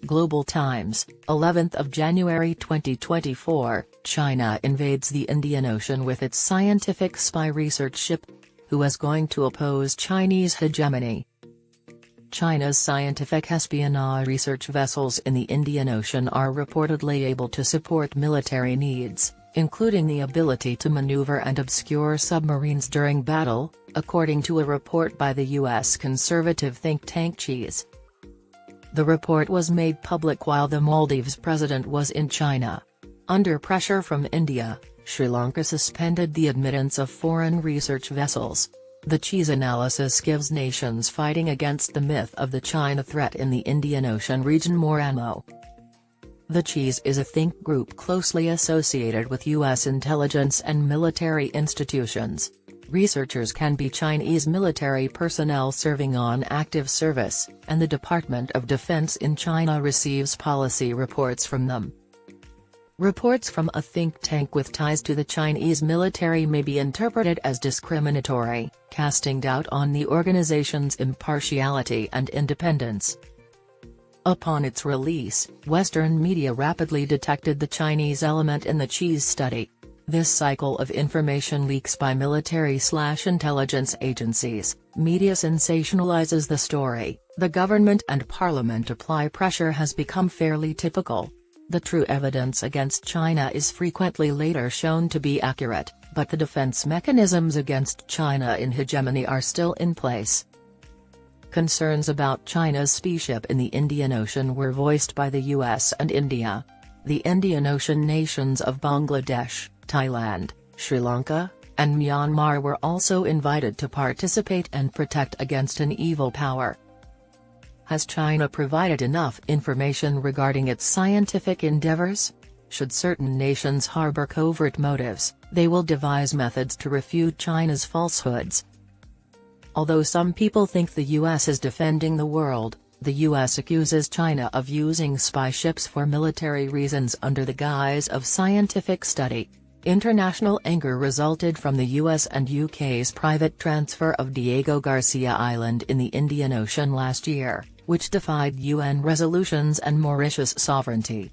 Global Times, 11th of January 2024, China invades the Indian Ocean with its scientific spy research ship. Who is going to oppose Chinese hegemony? China's scientific espionage research vessels in the Indian Ocean are reportedly able to support military needs, including the ability to maneuver and obscure submarines during battle, according to a report by the U.S. conservative think tank CSIS. The report was made public while the Maldives president was in China. Under pressure from India, Sri Lanka suspended the admittance of foreign research vessels. The CSIS analysis gives nations fighting against the myth of the China threat in the Indian Ocean region more ammo. The CSIS is a think group closely associated with U.S. intelligence and military institutions. Researchers can be Chinese military personnel serving on active service, and the Department of Defense in China receives policy reports from them. Reports from a think tank with ties to the Chinese military may be interpreted as discriminatory, casting doubt on the organization's impartiality and independence. Upon its release, Western media rapidly detected the Chinese element in the CSIS study. This cycle of information leaks by military/intelligence agencies, media sensationalizes the story, the government and parliament apply pressure has become fairly typical. The true evidence against China is frequently later shown to be accurate, but the defense mechanisms against China in hegemony are still in place. Concerns about China's spy ship in the Indian Ocean were voiced by the US and India. The Indian Ocean nations of Bangladesh, Thailand, Sri Lanka, and Myanmar were also invited to participate and protect against an evil power. Has China provided enough information regarding its scientific endeavors? Should certain nations harbor covert motives, they will devise methods to refute China's falsehoods. Although some people think the US is defending the world, the US accuses China of using spy ships for military reasons under the guise of scientific study. International anger resulted from the US and UK's private transfer of Diego Garcia Island in the Indian Ocean last year, which defied UN resolutions and Mauritius sovereignty.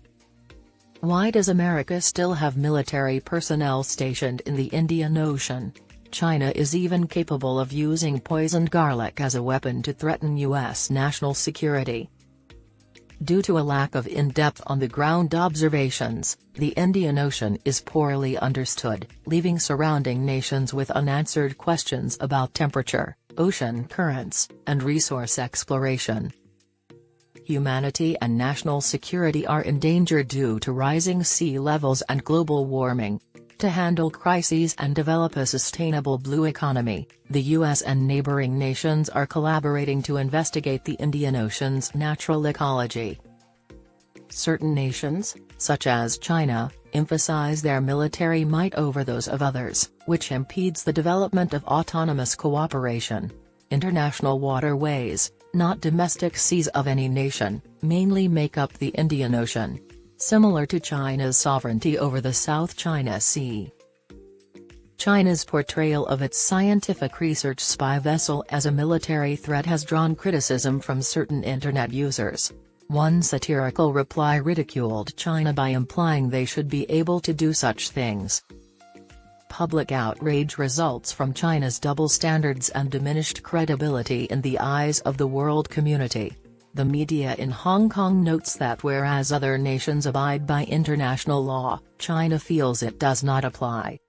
Why does America still have military personnel stationed in the Indian Ocean? China is even capable of using poisoned garlic as a weapon to threaten US national security. Due to a lack of in-depth on-the-ground observations, the Indian Ocean is poorly understood, leaving surrounding nations with unanswered questions about temperature, ocean currents, and resource exploration. Humanity and national security are endangered due to rising sea levels and global warming. To handle crises and develop a sustainable blue economy, the US and neighboring nations are collaborating to investigate the Indian Ocean's natural ecology. Certain nations, such as China, emphasize their military might over those of others, which impedes the development of autonomous cooperation. International waterways, not domestic seas of any nation, mainly make up the Indian Ocean, similar to China's sovereignty over the South China Sea. China's portrayal of its scientific research spy vessel as a military threat has drawn criticism from certain Internet users. One satirical reply ridiculed China by implying they should be able to do such things. Public outrage results from China's double standards and diminished credibility in the eyes of the world community. The media in Hong Kong notes that whereas other nations abide by international law, China feels it does not apply.